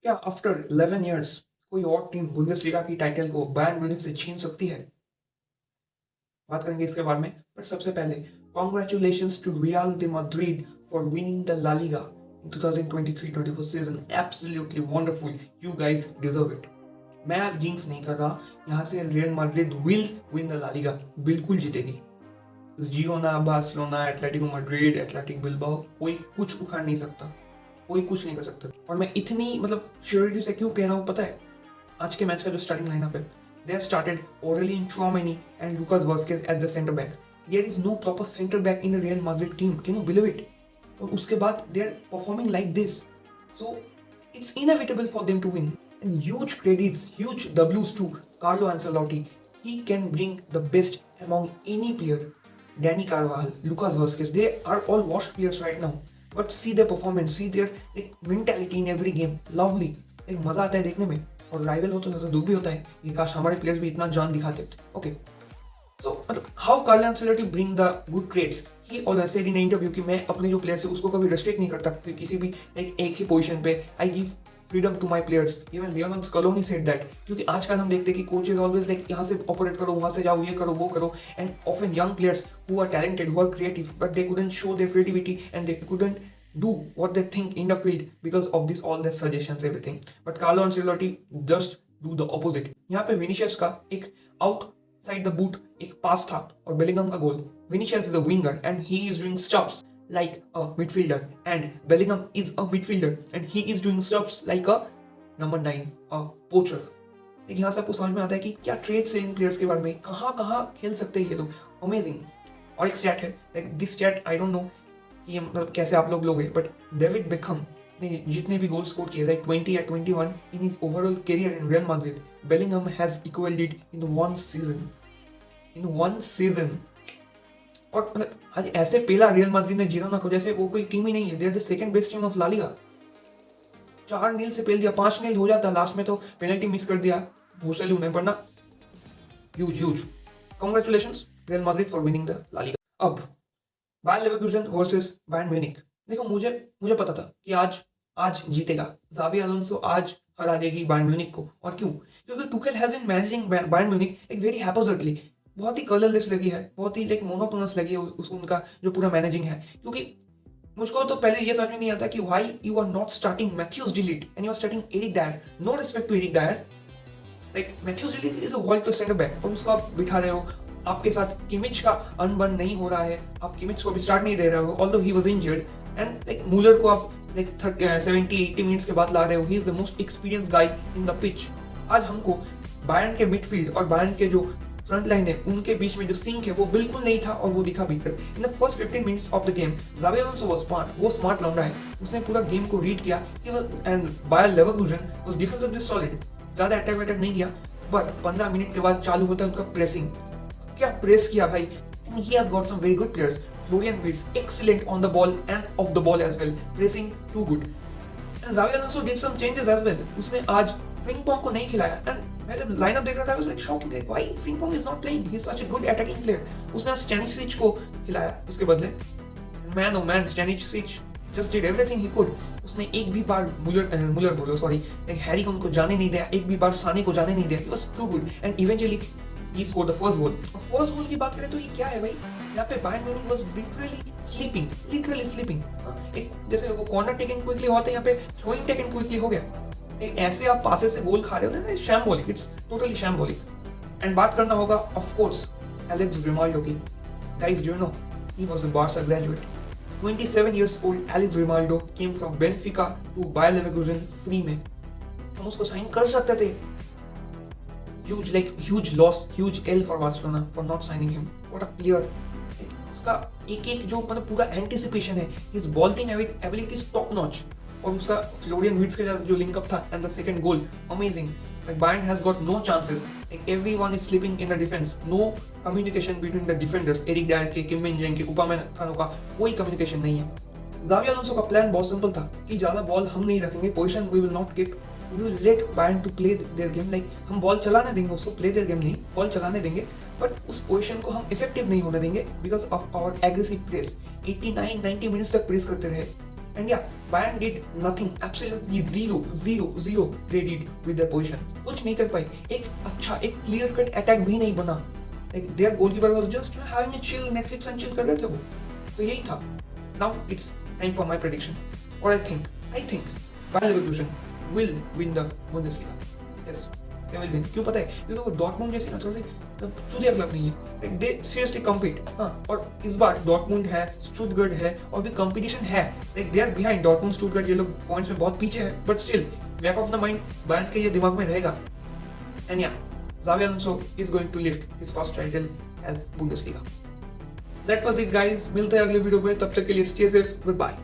क्या after 11 years कोई और टीम बुंदेसलीगा की टाइटल को बायर्न म्यूनिख से छीन सकती है? बात करेंगे इसके बारे में, पर सबसे पहले congratulations to Real the Madrid for winning the La Liga in 2023-24 season. Absolutely wonderful, you guys deserve it. मैं अब जिंक्स नहीं कर रहा, यहाँ से Real Madrid will win the La Liga, बिल्कुल जीतेगी। Girona, Barcelona, Atletico Madrid, Athletic Bilbao, कोई कुछ उखाड़ नहीं सकता, कोई कुछ नहीं कर सकता। और मैं इतनी श्योरिटी से क्यों कह रहा हूँ पता है? आज के मैच का जो स्टार्टिंग लाइनअप है, they have started Aurelien Tchouameni and Lucas Vazquez at the center back. There is no proper center back in the Real Madrid team. Can you believe it? और उसके बाद they are performing like this. So it's inevitable for them to win. And huge credits, huge W's to Carlo Ancelotti. He can bring the best among any player. Danny Carvajal, Lucas Vazquez, they are all washed players right now. But see their performance, see their mentality in every game. Lovely. एक मजा आता है देखने में, और rival हो तो थोड़ा दुख भी होता है कि काश हमारे प्लेयर्स भी इतना जान दिखाते। Okay, so how Carlo Ancelotti bring the good trades. He always said in interview कि मैं अपने जो प्लेयर्स है उसको कभी रेस्ट्रिक्ट नहीं करता कि किसी भी एक ही पोजीशन पे। I give freedom to my players. Even Lionel Scaloni said that, क्योंकि आजकल हम देखते हैं कि कोचेस ऑलवेज लाइक यहाँ से ऑपरेट करो, वहाँ से जाओ, ये करो, वो करो, and often young players who are talented, who are creative, but they couldn't show their creativity and they couldn't do what they think in the field because of this all their suggestions everything. But Carlo Ancelotti just do the opposite. यहाँ पे Vinicius का एक outside the boot एक पास था और Bellingham का गोल। Vinicius is a winger and he is doing stuffs like a midfielder, and Bellingham is a midfielder and he is doing stuffs like a number 9, a poacher. एक यहाँ से आपको समझ में आता है कि क्या ट्रेड्स है इन प्लेयर्स के बारे में, कहाँ खेल सकते हैं ये लोग। अमेजिंग। और एक स्टैट है, like this stat I don't know ये कैसे आप लोग लोगे, बट डेविड बेकहम ने जितने भी गोल स्कोर किए, लाइक 20 या 21 in his overall career in real Madrid, Bellingham has equalled it in one season. और आज ऐसे पेला रियल मैड्रिड ने जिरोना को जैसे वो कोई टीम ही नहीं है। They are the second best team of La Liga. 4-0 से पेल दिया, 5-0 हो जाता, लास्ट में तो पेनल्टी मिस कर दिया भूसेलू ने, वरना huge. Congratulations Real Madrid for winning the La Liga. अब Bayer Leverkusen versus Bayern Munich. देखो, मुझे पता था कि आज जीतेगा ज़ावी अलोंसो, आज हरा देगी बायर्न म्यूनिख को। और क्योंकि Tuchel has been managing Bayern Munich एक वेरी हैपोजिटली, बहुत ही कलरलेस लगी है, बहुत ही लाइक मोनोटोनस लगी है उनका जो पूरा मैनेजिंग है। क्योंकि मुझको तो पहले ये समझ में नहीं आता कि why you are not starting Matthijs de Ligt and you are starting Eric Dier. No respect to Eric Dier, like Matthijs de Ligt is a world class centre back और उसको आप बिठा रहे हो। आपके साथ किमिच का अनबन नहीं हो रहा है, आप किमिच को भी स्टार्ट नहीं दे रहे हो, although he was injured, and like Müller को आप लाइक 70-80 मिनट्स के बाद ला रहे हो। He is the most experience guy in the pitch. आज हमको बायर्न के मिडफील्ड और बायर्न के जो फ्रंट लाइन है उनके बीच में जो सिंक है वो बिल्कुल नहीं था, और वो दिखा भी। In the first 15 minutes of the game Xavi Alonso was smart, वो स्मार्ट लौंडा है, उसने पूरा गेम को रीड किया। And Bayer Leverkusen was defensively solid, ज़्यादा अटैक नहीं किया, बट 15 मिनट के बाद चालू होता है उनका प्रेसिंग। क्या प्रेस किया भाई, and he has got some very good players. Florian Wirtz excellent on the ball and off the ball as well, pressing too good. And Xavi Alonso did some changes as well. उसने आज फ्रिंगपोंग को नहीं खिलाया, and मैं जब lineup देख रहा था I was like shocking, like why फ्रिंगपोंग is not playing? He's such a good attacking player. उसने आज स्टैनिसिच को खिलाया उसके बदले। Man oh man, स्टैनिसिच just did everything he could. उसने एक भी बार मुलर बोलो सॉरी, हैरी को उनको जाने नहीं दिया, एक भी बार साने को जाने नहीं दिया। He was too good and eventually he scored the first goal. First goal की बात करें तो ये क्या है भाई, यहाँ पे Bayern Munich was literally sleeping. एक जैसे वो कॉर्नर टेकन क्विकली होता है, यहाँ पे थ्रोइंग टेकन क्विकली हो गया। एक ऐसे आप पासे से गोल खा रहे हो ना, शैम्बोलिक, इट्स टोटली शैम्बोलिक। एंड बात करना होगा ऑफ कोर्स एलेक्स ग्रिमाल्डो की। Guys do you know he was a Barca graduate. 27 years old Alex Grimaldo came from Benfica to Bayer Leverkusen free में। हम उसको साइन कर सकते थे। huge loss, huge L for Barcelona for not signing him. What a player! उसका एक जो पूरा एंटिसिपेशन है, his ball-playing ability is top notch, और उसका फ्लोरियन विट्स के साथ जो लिंकअप था and the second goal, amazing. Like Bayern has got no chances. Like everyone is sleeping in the defense. No communication between the defenders. Eric Dier के, Kim मिन जेंग के, उपामेकानो का कोई कम्युनिकेशन नहीं है। ज़ावी अलोंसो का प्लान बहुत सिंपल था कि ज़्यादा बॉल हम नहीं रखेंगे, possession we will not keep, we will let Bayern to play their game. Like हम बॉल चलाने देंगे उसको, प्ले देयर गेम नहीं, बॉल चलाने देंगे, बट उस पोजीशन को हम इफेक्टिव नहीं होने देंगे because of our aggressive press. 89-90 minutes तक प्रेस करते रहे। And yeah, Bayern did nothing, absolutely zero they did with their position. कुछ नहीं कर पाई, एक अच्छा एक क्लियर कट अटैक भी नहीं बना. Like their goalkeeper was just having a chill, Netflix and chill कर रहे थे वो. तो यही था. Now it's time for my prediction. What I think Bayer Leverkusen will win the Bundesliga. Yes, they will win. क्यों पता है? क्योंकि वो डॉर्टमुंड जैसे ना थोड़ी सी चूतिया क्लब नहीं है. Like they seriously compete. हाँ, और इस बार डॉर्टमुंड है, स्टुटगर्ट है और भी कंपटीशन है. Like they are behind Dortmund, Stuttgart ये लोग पॉइंट्स में बहुत पीछे है. But still, back of the mind, Bayern के ये दिमाग में रहेगा. And yeah, Xabi Alonso is going to lift his first title as Bundesliga. That was it guys. मिलते हैं अगले वीडियो में. तब तक के लिए stay safe. Goodbye.